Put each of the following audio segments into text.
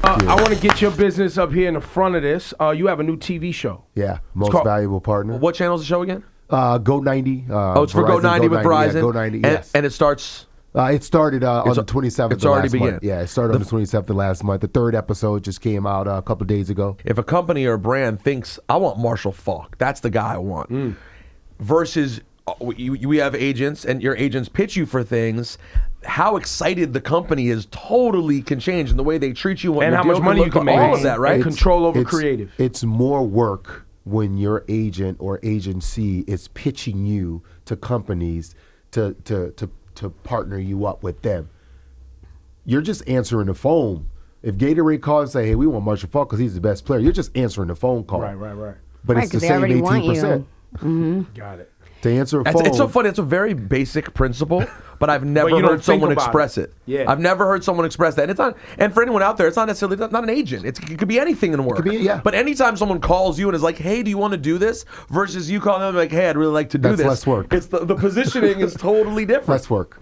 I want to get your business up here in the front of this. You have a new TV show. Yeah, most valuable partner. What channel is the show again? Go 90. It's for Go 90 with Verizon. Yeah, Go 90. Yes. And it starts. It started on the 27th. It's already began. Month. Yeah, it started on the 27th of last month. The third episode just came out a couple of days ago. If a company or a brand thinks, I want Marshall Faulk, that's the guy I want. Versus we have agents, and your agents pitch you for things. How excited the company is totally can change, and the way they treat you, and how much money you can make. All of that, right? Control over creative. It's more work when your agent or agency is pitching you to companies to partner you up with them. You're just answering the phone. If Gatorade calls and say, hey, we want Marshall Faulk because he's the best player, you're just answering the phone call. Right. But it's the same 18%. Got it. To answer a phone. It's so funny. It's a very basic principle, but I've never heard someone express it. Yeah. I've never heard someone express that. And it's not. And for anyone out there, it's not necessarily not an agent. It could be anything in work. It could be, yeah. But anytime someone calls you and is like, "Hey, do you want to do this?" versus you calling them like, "Hey, I'd really like to do this." That's less work. It's the positioning is totally different. Less work.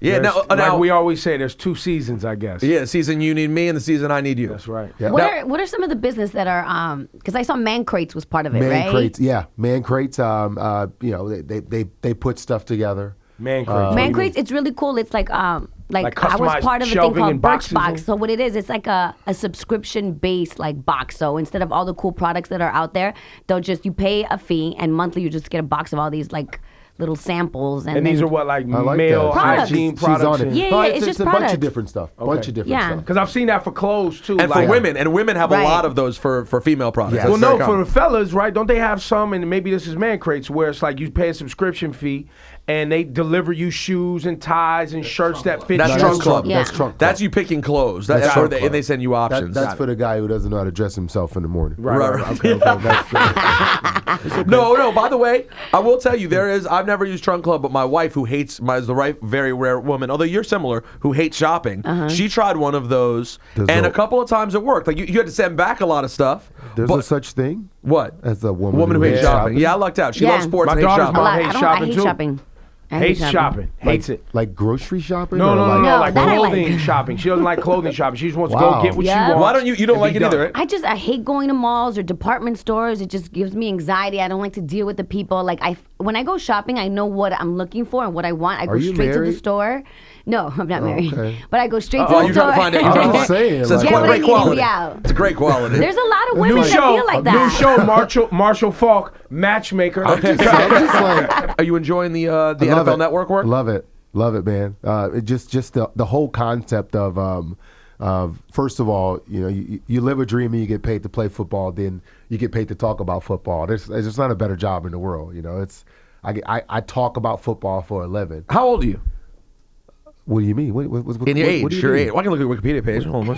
Yeah. Now we always say, there's two seasons, I guess. Yeah, the season you need me and the season I need you. That's right. Yeah. What are some of the business that are because I saw Man Crates was part of it, right? Man Crates, yeah. Man Crates, they put stuff together. Man Crates. Man Crates, it's really cool. It's like I was part of a thing called Birchbox. So what it is, it's like a subscription based like box. So instead of all the cool products that are out there, you pay a fee and monthly you just get a box of all these like little samples. And these are what, like male hygiene products? She's on it. Yeah, it's just a products. bunch of different stuff. Yeah. Because I've seen that for clothes too. And for women. And women have a lot of those for female products. Yeah. Well, no, for the fellas, right? Don't they have some, and maybe this is Man Crates, where it's like you pay a subscription fee and they deliver you shoes and ties and shirts that fit. That's Trunk Club. Yeah. That's Trunk Club. That's you picking clothes. That's Trunk Club. And they send you options. That's for the guy who doesn't know how to dress himself in the morning. Right. Okay. That's No. By the way, I will tell you, I've never used Trunk Club, but my wife, who hates, is the very rare woman, although you're similar, who hates shopping. She tried one of those, and a couple of times it worked. Like you had to send back a lot of stuff. There's no such thing. What? As a woman who hates shopping. Yeah, I lucked out. She loves sports My and hates daughter's shopping. mom hates shopping I hate too. shopping. Hates shopping. Hates it. Like grocery shopping? No, like that I clothing shopping. She doesn't like clothing shopping. She just wants to Wow. go get what she Yeah. wants. Why don't you don't like it either, right? I hate going to malls or department stores. It just gives me anxiety. I don't like to deal with the people. Like when I go shopping, I know what I'm looking for and what I want. I go you straight to the married? store. No, I'm not married. Okay. But I go straight to Oh, the you're store. trying to find it. I'm just saying. So it's Get what I great need and quality. be out. It's a great quality. There's a lot of women New that show, feel like that. New show, Marshall Faulk, matchmaker. I'm just like, Are you enjoying the I love NFL it. Network work? Love it, man. It just the whole concept of first of all, you live a dream and you get paid to play football, then you get paid to talk about football. There's not a better job in the world. I talk about football for a living. How old are you? What do you mean? In your age, what do you your mean? age. Well, I can look at Wikipedia page. Hold on.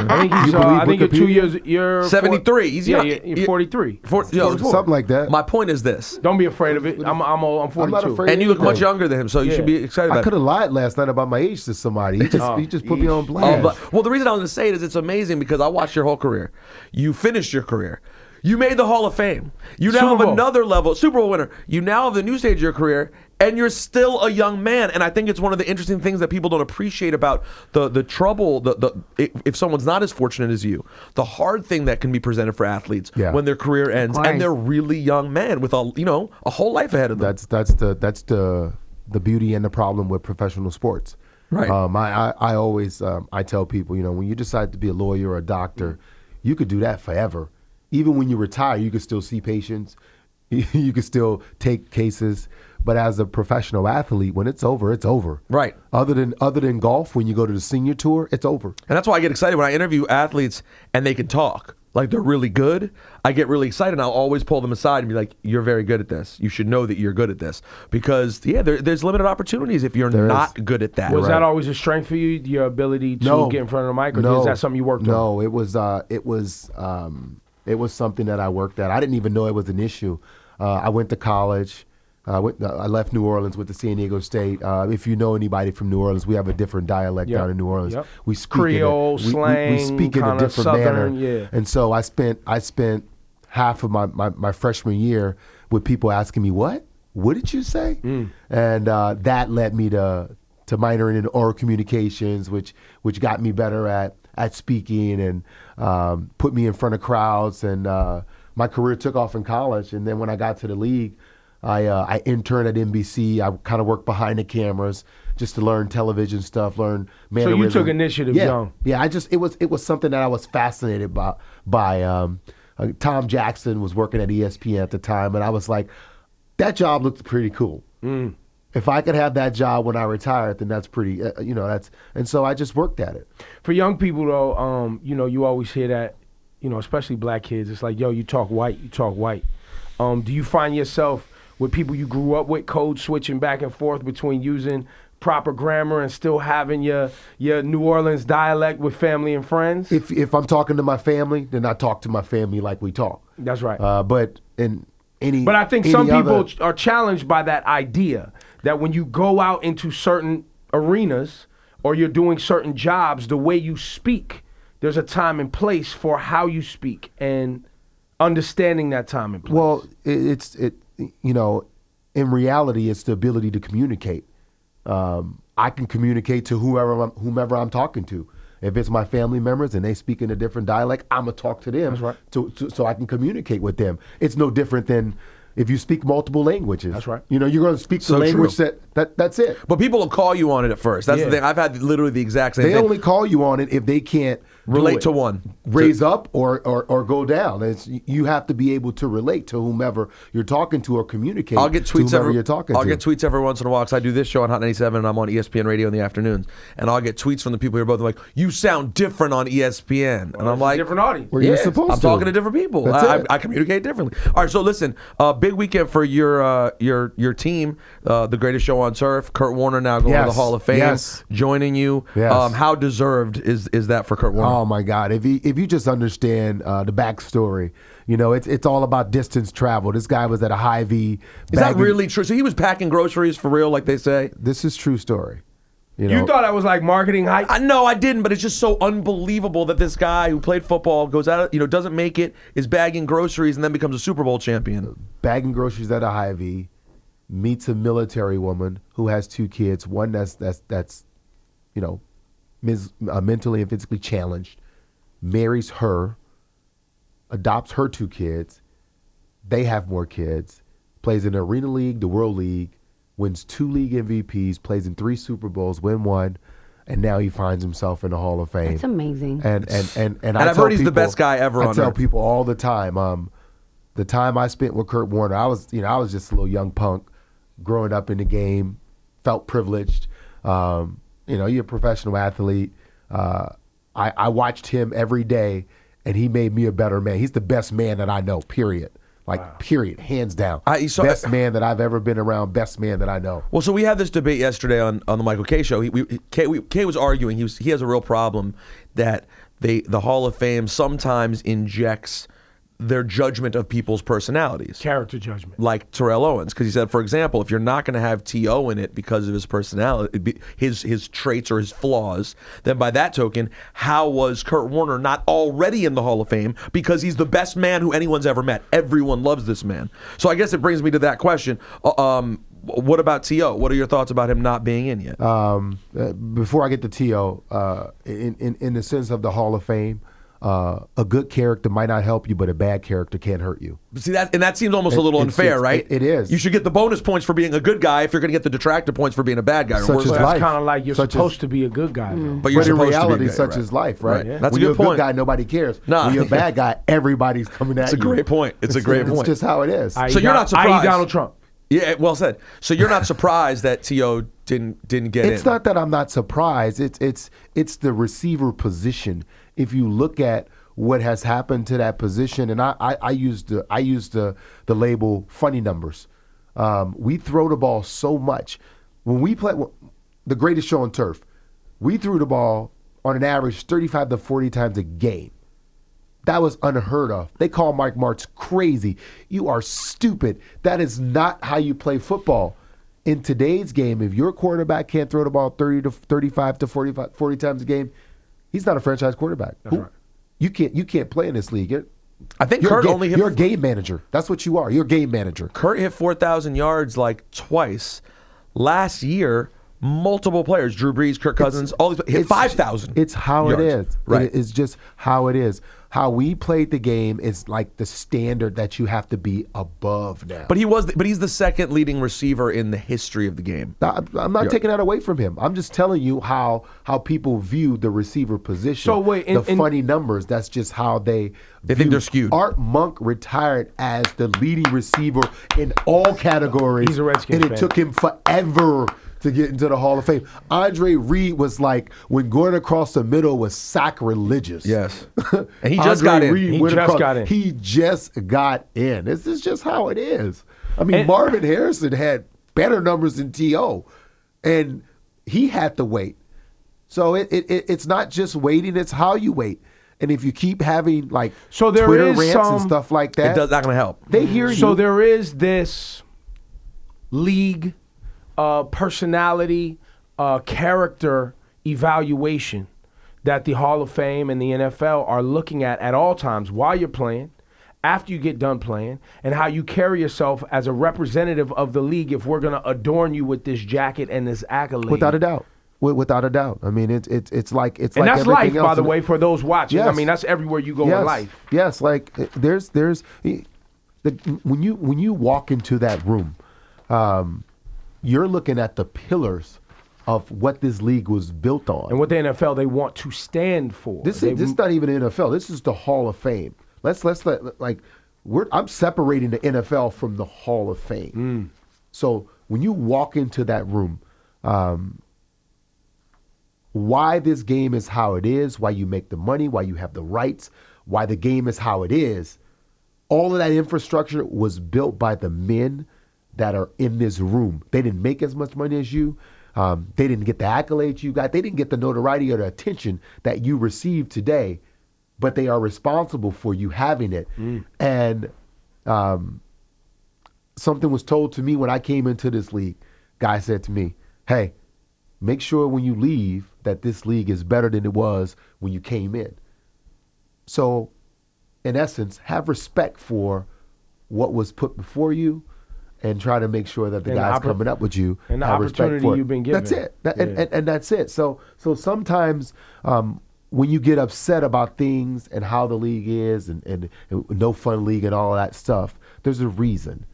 I think you're 2 years. You're 73. He's young. You're 43. Something like that. My point is this. Don't be afraid of it. I'm 42. I'm not afraid. And you look much younger than him, so you should be excited I about could it. have lied last night about my age to somebody. He just put me on blast. Well, the reason I was going to say it is it's amazing because I watched your whole career. You finished your career. You made the Hall of Fame. You now have another level, Super Bowl winner. You now have the new stage of your career, and you're still a young man. And I think it's one of the interesting things that people don't appreciate about the trouble, if someone's not as fortunate as you, the hard thing that can be presented for athletes when their career ends, and they're really young men with a whole life ahead of them. That's the beauty and the problem with professional sports. Right. I always I tell people, when you decide to be a lawyer or a doctor, you could do that forever. Even when you retire, you can still see patients. You can still take cases. But as a professional athlete, when it's over, it's over. Right. Other than golf, when you go to the senior tour, it's over. And that's why I get excited when I interview athletes and they can talk. Like they're really good. I get really excited and I'll always pull them aside and be like, you're very good at this. You should know that you're good at this. Because, there's limited opportunities if you're not good at that. Was that always a strength for you, your ability to get in front of the mic? Or is that something you worked on? No, it was something that I worked at. I didn't even know it was an issue. I went to college. I left New Orleans, went to San Diego State. If you know anybody from New Orleans, we have a different dialect down in New Orleans. Yep. We speak Creole, slang, we speak in a different Southern, manner. yeah. And so I spent half of my freshman year with people asking me, what did you say? And that led me to to minoring in oral communications, which got me better at speaking and put me in front of crowds. And my career took off in college. And then when I got to the league, I interned at NBC. I kind of worked behind the cameras just to learn television stuff, learn mannerism. So you took initiative young. Yeah, it was something that I was fascinated by. Tom Jackson was working at ESPN at the time, and I was like, that job looked pretty cool. If I could have that job when I retired, then that's pretty, and so I just worked at it. For young people though, you always hear that, especially black kids, it's like, yo, you talk white. Do you find yourself with people you grew up with code switching back and forth between using proper grammar and still having your New Orleans dialect with family and friends? If I'm talking to my family, then I talk to my family like we talk. That's right. But I think some people are challenged by that idea that when you go out into certain arenas or you're doing certain jobs, the way you speak, there's a time and place for how you speak and understanding that time and place. Well, in reality, it's the ability to communicate. I can communicate to whomever I'm talking to. If it's my family members and they speak in a different dialect, I'm going to talk to them. That's right. So I can communicate with them. It's no different than if you speak multiple languages. That's right. You're going to speak the language that's it. But people will call you on it at first. That's the thing. I've had literally the exact same thing. They only call you on it if they can't relate to one. Raise up or go down. You have to be able to relate to whomever you're talking to or communicate I'll get tweets to whomever you're talking to. I'll get tweets every once in a while because I do this show on Hot 97 and I'm on ESPN Radio in the afternoons. And I'll get tweets from the people who are both like, you sound different on ESPN. Well, and I'm like, different audience. Well, you're supposed I'm talking to different people. I communicate differently. All right, so listen, big weekend for your team, the greatest show on turf. Kurt Warner now going to the Hall of Fame, joining you. Yes. How deserved is that for Kurt Warner? Oh my God! If you just understand the backstory, it's all about distance travel. This guy was at a Hy-Vee. Is that really true? So he was packing groceries for real, like they say? This is true story. You thought I was like marketing hype? No, I didn't, but it's just so unbelievable that this guy who played football goes out, doesn't make it, is bagging groceries, and then becomes a Super Bowl champion. Bagging groceries at a Hy-Vee, meets a military woman who has 2 kids. One that's mentally and physically challenged, marries her, adopts her 2 kids. They have more kids. Plays in the Arena League, the World League. Wins 2 league MVPs, plays in 3 Super Bowls, win 1, and now he finds himself in the Hall of Fame. That's amazing. And I've heard he's the best guy ever on earth. I tell people all the time, the time I spent with Kurt Warner, I was just a little young punk growing up in the game, felt privileged. You're a professional athlete. I watched him every day, and he made me a better man. He's the best man that I know, period. Period, hands down. Best man that I've ever been around, best man that I know. Well, so we had this debate yesterday on the Michael Kay show. Kay was arguing, he has a real problem that the Hall of Fame sometimes injects their judgment of people's personalities. Character judgment. Like Terrell Owens. Because he said, for example, if you're not going to have T.O. in it because of his personality, his traits or his flaws, then by that token, how was Kurt Warner not already in the Hall of Fame? Because he's the best man who anyone's ever met. Everyone loves this man. So I guess it brings me to that question. What about T.O.? What are your thoughts about him not being in yet? Before I get to T.O., in the sense of the Hall of Fame, a good character might not help you, but a bad character can't hurt you. See that seems almost a little unfair, right? It is. You should get the bonus points for being a good guy if you're going to get the detractor points for being a bad guy. Such as that's life. kind of like you're supposed to be a good guy, though. But in reality, such as life, right? Yeah. That's when a good you're point. Good guy, nobody cares. When you're a bad guy, everybody's coming at you. It's a great point. It's a great point. It's just how it is. So you're not surprised. Donald Trump. Yeah, well said. So you're not surprised that T.O. didn't get in? It's not that I'm not surprised. It's the receiver position. If you look at what has happened to that position, and I use the label funny numbers. We throw the ball so much. When we play the greatest show on turf, we threw the ball on an average 35 to 40 times a game. That was unheard of. They call Mike Martz crazy. You are stupid. That is not how you play football. In today's game, if your quarterback can't throw the ball 30 to 35 to 40 times a game, he's not a franchise quarterback. That's right. You can't play in this league. I think you're a game manager. That's what you are. You're a game manager. Kurt hit 4,000 yards like twice. Last year multiple players, Drew Brees, Kirk Cousins, all these hit 5,000. It's how yards. it is. Right. It's just how it is. How we played the game is like the standard that you have to be above now. But he's the second leading receiver in the history of the game. I'm not taking that away from him. I'm just telling you how people view the receiver position. So wait, funny numbers. That's just how they think they're skewed. Art Monk retired as the leading receiver in all categories. He's a Redskins and it fan. took him forever to get into the Hall of Fame. Andre Reed was like when going across the middle was sacrilegious. Yes. And he just got in. He just got in. This is just how it is. I mean, Marvin Harrison had better numbers than T.O., and he had to wait. So it's not just waiting, it's how you wait. And if you keep having like Twitter rants and stuff like that, it's not going to help. They hear you. So there is this league personality, character evaluation that the Hall of Fame and the NFL are looking at all times while you're playing, after you get done playing, and how you carry yourself as a representative of the league if we're going to adorn you with this jacket and this accolade. Without a doubt. Without a doubt. I mean, it's like and that's life, by the way, for those watching. Yes. I mean, that's everywhere you go in life. Yes, like there's when you walk into that room, you're looking at the pillars of what this league was built on. And what the NFL they want to stand for. This is not even the NFL. This is the Hall of Fame. I'm separating the NFL from the Hall of Fame. So when you walk into that room, why this game is how it is, why you make the money, why you have the rights, why the game is how it is, all of that infrastructure was built by the men that are in this room. They didn't make as much money as you. They didn't get the accolades you got. They didn't get the notoriety or the attention that you received today, but they are responsible for you having it. And something was told to me when I came into this league. Guy said to me, hey, make sure when you leave that this league is better than it was when you came in. So, in essence, have respect for what was put before you and try to make sure that the guys coming up with you and the have respect opportunity for it. you've been given. That's it. And that's it. So sometimes when you get upset about things and how the league is and no fun league and all that stuff, there's a reason.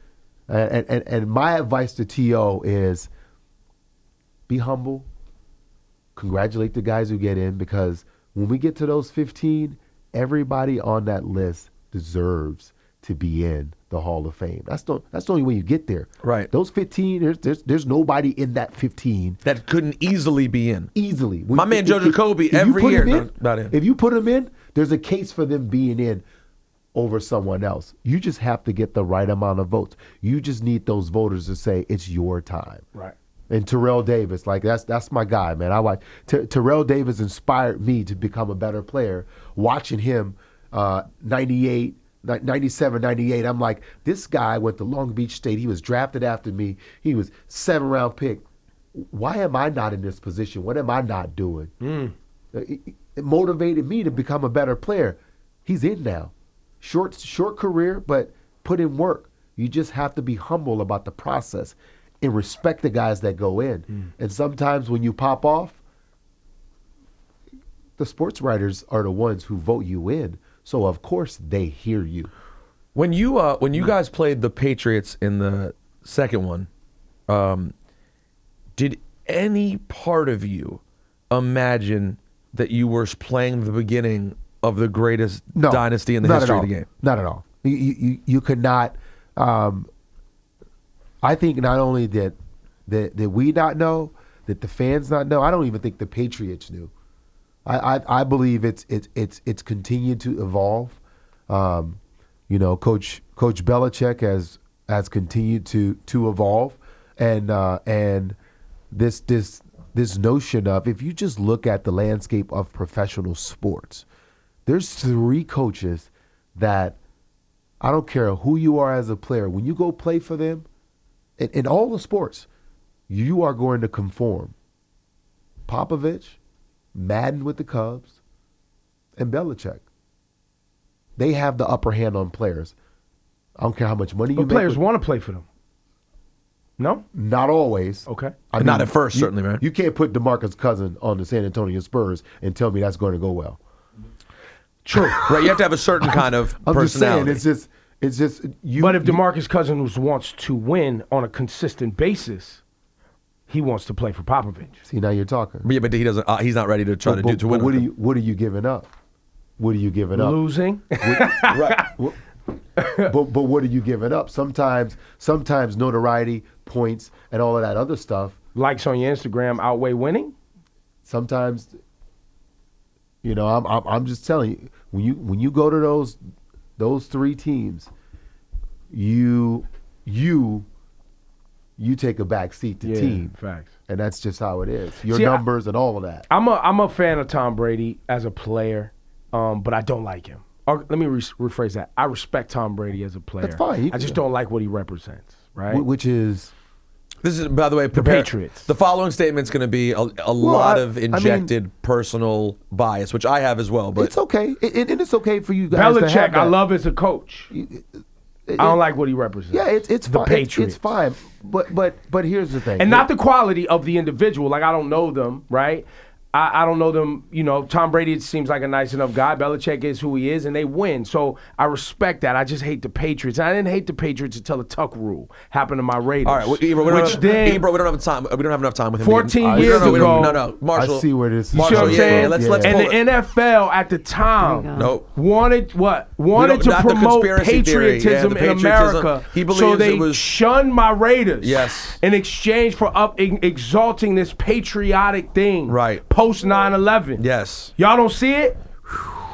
And my advice to T.O. is be humble. Congratulate the guys who get in, because when we get to those 15, everybody on that list deserves to be in the Hall of Fame. That's the only way you get there. Right. Those 15, there's nobody in that 15 that couldn't easily be in. Easily. My man Joe Jacoby every year not in. If you put them in, there's a case for them being in over someone else. You just have to get the right amount of votes. You just need those voters to say it's your time. Right. And Terrell Davis, like that's my guy, man. I watch Terrell Davis inspired me to become a better player. Watching him 98, 97, 98, I'm like, this guy went to Long Beach State. He was drafted after me. He was 7th-round pick. Why am I not in this position? What am I not doing? It motivated me to become a better player. He's in now. Short career, but put in work. You just have to be humble about the process and respect the guys that go in. And sometimes when you pop off, the sports writers are the ones who vote you in. So of course they hear you. When you guys played the Patriots in the second one, did any part of you imagine that you were playing the beginning of the greatest dynasty in the history of the game? Not at all. You could not. I think not only that we not know, that the fans not know. I don't even think the Patriots knew. I believe it's continued to evolve. Coach Belichick has continued to evolve, and this notion of, if you just look at the landscape of professional sports, there's 3 coaches that, I don't care who you are as a player, when you go play for them, in all the sports, you are going to conform. Popovich, Madden with the Cubs, and Belichick. They have the upper hand on players. I don't care how much money you make. But players want to play for them. No? Not always. Okay. Not at first, certainly, man. You can't put DeMarcus Cousins on the San Antonio Spurs and tell me that's going to go well. True. Right, you have to have a certain kind of personality. I'm just saying, it's just you. But if DeMarcus Cousins wants to win on a consistent basis, he wants to play for Popovich. See, now you're talking. Yeah, but he doesn't. He's not ready to try to win. What are you giving up? What are you giving up? Losing. Right. But what are you giving up? Sometimes notoriety, points, and all of that other stuff. Likes on your Instagram outweigh winning? Sometimes, I'm just telling you, when you go to those three teams, you take a back seat to team. Facts. And that's just how it is. Your numbers and all of that. I'm a fan of Tom Brady as a player, but I don't like him. Or, let me rephrase that. I respect Tom Brady as a player. That's fine. I just don't like what he represents, right? Which is... This is, by the way, the Patriots. The following statement's going to be a lot of injected personal bias, which I have as well. But it's okay. It's okay for you guys to have Belichick, that. I love as a coach. I don't like what he represents. Yeah, it's the fine. Patriots. It's fine. But here's the thing. And not the quality of the individual. Like, I don't know them, right? I don't know them. Tom Brady seems like a nice enough guy. Belichick is who he is, and they win. So I respect that. I just hate the Patriots. I didn't hate the Patriots until the Tuck rule happened to my Raiders. all right, Ebro, we don't have time. We don't have enough time with him. 14 years ago. No, Marshall. I see where this is. You see what I'm saying? Let's and pull the it. NFL at the time wanted to not the promote conspiracy theory. patriotism Yeah, the in patriotism. America. He believes so they it was- shunned my Raiders. Yes. In exchange for exalting this patriotic thing. Right. Post 9/11. Yes. Y'all don't see it?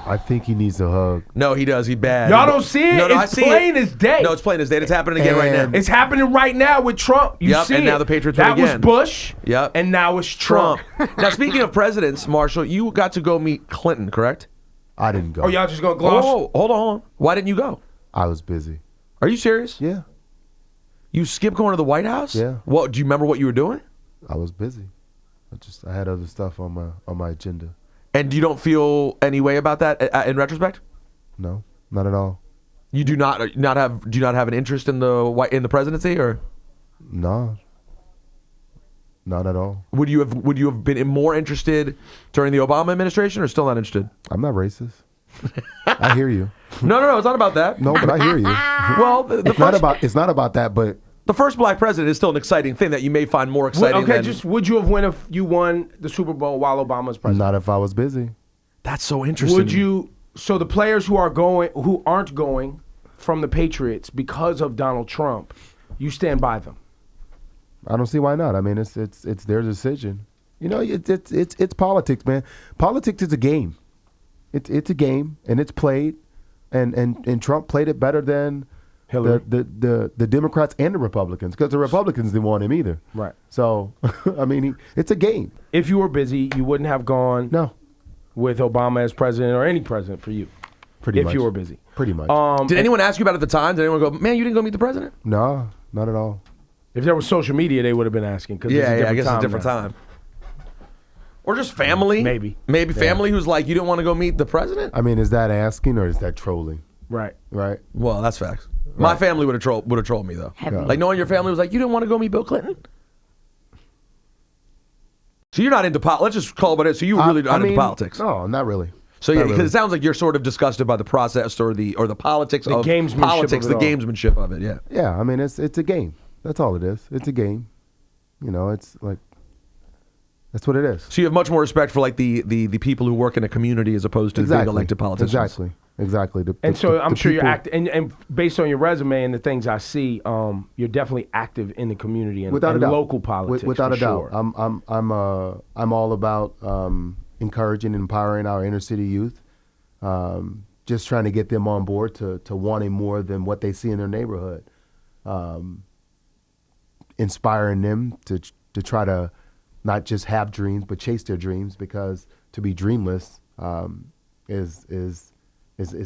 I think he needs a hug. No, he does. He bad. Y'all don't see it? No, It's I see plain it. as day. No, it's plain as day. It's happening again right now. It's happening right now with Trump. You Yep, see and it. now the Patriots That win was again. Bush. Yep. And now it's Trump. Now, speaking of presidents, Marshall, you got to go meet Clinton, correct? I didn't go. Oh, y'all just gonna gloss? Oh, hold on. Why didn't you go? I was busy. Are you serious? Yeah, You skipped going to the White House? Yeah. What? Do you remember what you were doing? I was busy. I had other stuff on my agenda. And you don't feel any way about that in retrospect? No, not at all. You do not have an interest in the presidency, or No, not at all. would you have been more interested during the Obama administration, or still not interested? I'm not racist. I hear you. No, it's not about that. No, but I hear you. Well, It's not about that, but the first black president is still an exciting thing that you may find more exciting. Okay, than, would you have won if you won the Super Bowl while Obama was president? not if I was busy. That's so interesting. Would you? So the players who aren't going from the Patriots because of Donald Trump, you stand by them. I don't see why not. I mean, it's their decision. It's politics, man. Politics is a game. It's a game, and it's played, and Trump played it better than Hillary. the Democrats and the Republicans, because the Republicans didn't want him either. Right. So, I mean, it's a game. If you were busy, you wouldn't have gone No, with Obama as president or any president for you. pretty if much. you were busy. Pretty much. Did anyone ask you about it at the time? Did anyone go, man, you didn't go meet the president? No, not at all. If there was social media, they would have been asking. I guess it's a different time. Or just family. Maybe. Family who's like, you didn't want to go meet the president? I mean, is that asking or is that trolling? Right. Right. Well, that's facts. My family would have trolled me though. Heavy. Like knowing your family was like, you didn't want to go meet Bill Clinton? So you're not into politics. Let's just call it what it is. So you really not into politics. No, not really. So Not yeah, because really. it sounds like you're sort of disgusted by the process or the politics The of gamesmanship politics, of it the all. gamesmanship of it. Yeah. Yeah, I mean, it's a game. That's all it is. It's a game. It's like, that's what it is. So you have much more respect for like the people who work in a community as opposed to being elected politicians. Exactly. I'm sure you're people- active, and based on your resume and the things I see, you're definitely active in the community and, Without a and doubt. local politics. Without for a doubt. sure. I'm all about encouraging and empowering our inner city youth. Just trying to get them on board to wanting more than what they see in their neighborhood. Inspiring them to try to not just have dreams but chase their dreams, because to be dreamless is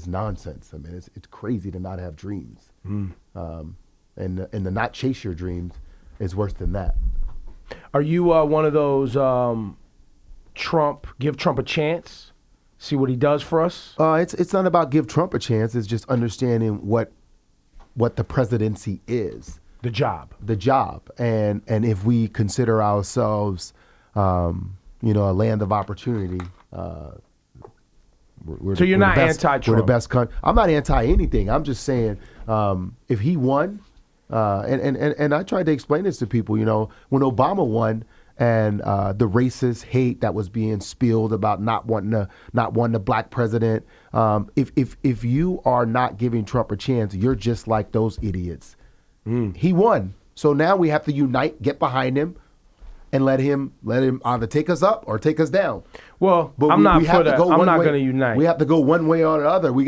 nonsense. I mean, it's crazy to not have dreams. And to not chase your dreams is worse than that. Are you one of those give Trump a chance, see what he does for us? It's not about give Trump a chance. It's just understanding what the presidency is. The job. The job. And if we consider ourselves, a land of opportunity, so you're not anti-Trump? We're the best country. I'm not anti anything. I'm just saying, if he won, and I tried to explain this to people, when Obama won and the racist hate that was being spilled about not wanting a black president, if you are not giving Trump a chance, you're just like those idiots. He won. So now we have to unite, get behind him, and let him either take us up or take us down. Well, but I'm not for that. I'm not going to unite. We have to go one way or the other. We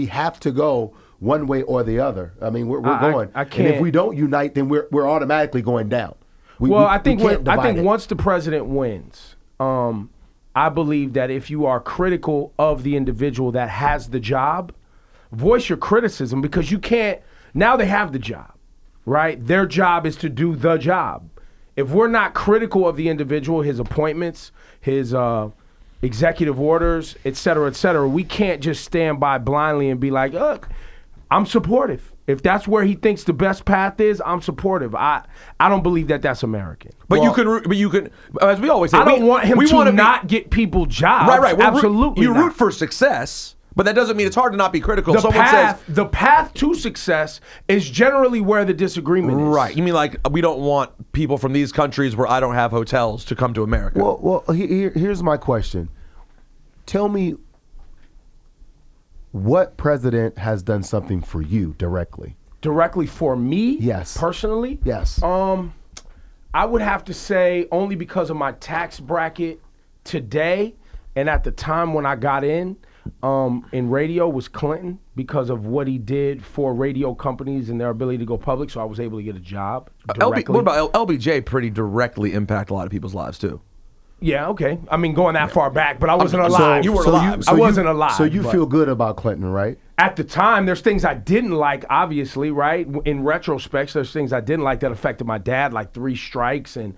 have to go one way or the other. I mean, we're going. I can't. And if we don't unite, then we're automatically going down. I think once the president wins, I believe that if you are critical of the individual that has the job, voice your criticism, because you can't. Now they have the job, right? Their job is to do the job. If we're not critical of the individual, his appointments, his executive orders, et cetera, we can't just stand by blindly and be like, look, I'm supportive. If that's where he thinks the best path is, I'm supportive. I don't believe that that's American. But you can, as we always say, I don't want him to not get people jobs. Right. Absolutely. You root for success. But that doesn't mean it's hard to not be critical. The path to success is generally where the disagreement is. Right. You mean like we don't want people from these countries where I don't have hotels to come to America? Well, here's my question. Tell me, what president has done something for you directly? Directly for me? Yes. Personally? Yes. I would have to say only because of my tax bracket today and at the time when I got in radio was Clinton, because of what he did for radio companies and their ability to go public, so I was able to get a job directly. What about LBJ? Pretty directly impact a lot of people's lives too. Yeah, okay. I mean, going that far back, but I wasn't alive. You weren't alive. I wasn't alive. So you feel good about Clinton, right? At the time, there's things I didn't like, obviously, right? In retrospect, there's things I didn't like that affected my dad, like 3 strikes and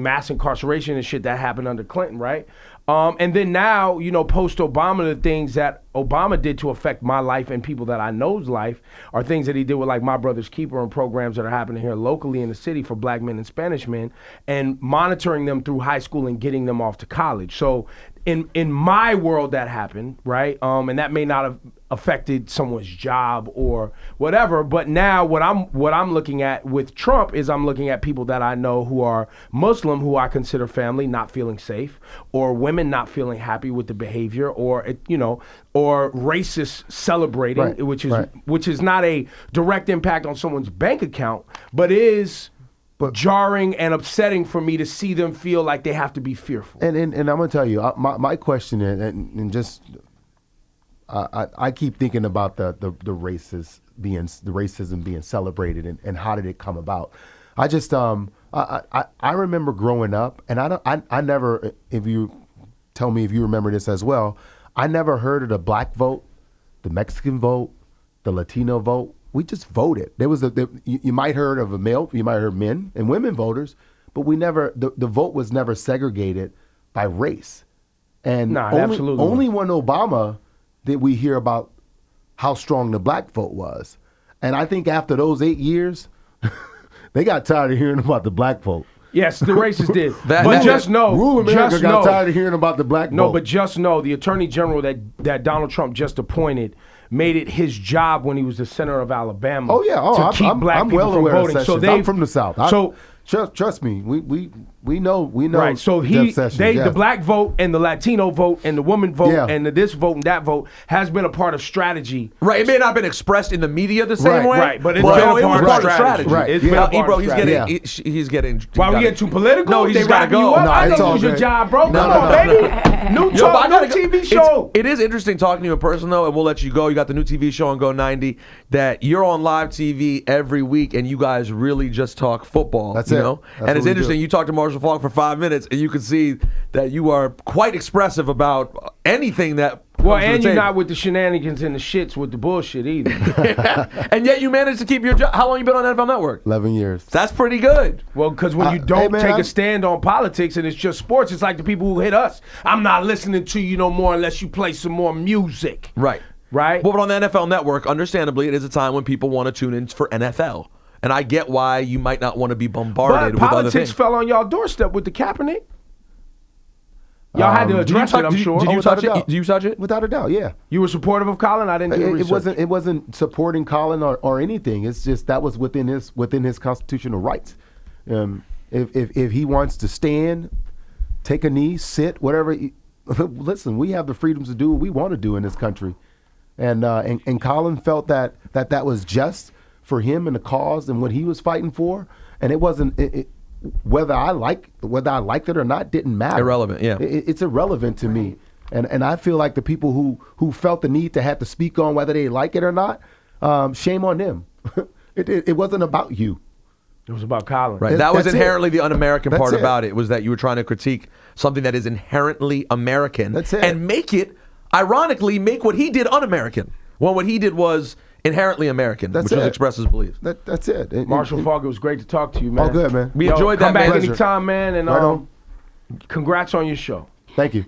mass incarceration and shit that happened under Clinton, right? And then now, post-Obama, the things that Obama did to affect my life and people that I know's life are things that he did with like My Brother's Keeper and programs that are happening here locally in the city for black men and Spanish men, and monitoring them through high school and getting them off to college. So in my world that happened, right? And that may not have affected someone's job or whatever, but now what I'm looking at with Trump is I'm looking at people that I know who are Muslim, who I consider family, not feeling safe, or women not feeling happy with the behavior, or or racists celebrating, right, which is not a direct impact on someone's bank account, but is jarring and upsetting for me to see them feel like they have to be fearful. And I'm gonna tell you, my question is, and just I keep thinking about the racism being celebrated and how did it come about. I just I remember growing up, and I never, if you tell me if you remember this as well, I never heard of the black vote, the Mexican vote, the Latino vote. We just voted. There was you might heard of a male, you might heard men and women voters, but we never, the vote was never segregated by race. And only when Obama did we hear about how strong the black vote was. And I think after those 8 years, they got tired of hearing about the black vote. Yes, the racists did. Rule America got tired of hearing about the black vote. No, but just know the attorney general that Donald Trump just appointed made it his job when he was the senator of Alabama. Oh yeah, to keep black people well from aware voting. Of so I'm from the South. Trust me, we know. Right. So the black vote and the Latino vote and the woman vote and the this vote and that vote has been a part of strategy. Right. It may not have been expressed in the media the same way. Right. But it was part of strategy. Right. It's been a part Ebro, of strategy. he's getting. Why we get too political? No, he's got to go. I know lose your job, bro. Come on, baby. New TV show. It is interesting talking to you in person though, and we'll let you go. You got the new TV show on Go 90 that you're on live TV every week, and you guys really just talk football. That's it. And it's interesting. You talked to Marshall Faulk for 5 minutes, and you can see that you are quite expressive about anything that. Well, and you're not with the shenanigans and the shits with the bullshit either. And yet you managed to keep your job. How long you been on NFL Network? 11 years. That's pretty good. Well, because when you don't take a stand on politics and it's just sports, it's like the people who hit us. I'm not listening to you no more unless you play some more music. Right. Right? But on the NFL Network, understandably, it is a time when people want to tune in for NFL. And I get why you might not want to be bombarded But with other things. politics fell on y'all doorstep with the Kaepernick. Y'all had to address it, I'm sure. Did you touch it? Did you touch it? Without a doubt, yeah. You were supportive of Colin? I didn't do the research. It wasn't supporting Colin or anything. It's just that was within his constitutional rights. If he wants to stand, take a knee, sit, whatever. Listen, we have the freedoms to do what we want to do in this country, and Colin felt that was just for him and the cause and what he was fighting for, and it wasn't. Whether I liked it or not didn't matter. Irrelevant, yeah. It's irrelevant to me, and I feel like the people who felt the need to have to speak on whether they like it or not, shame on them. It wasn't about you. It was about Colin. Right. That was That's inherently the un-American part That's it. about it, was that you were trying to critique something that is inherently American. That's it. And make what he did un-American. Well, what he did was inherently American, which was express his beliefs. That's it. Marshall Faulk, it was great to talk to you, man. All good, man. We enjoyed that, Come back man. anytime, man, and Right on. congrats on your show. Thank you.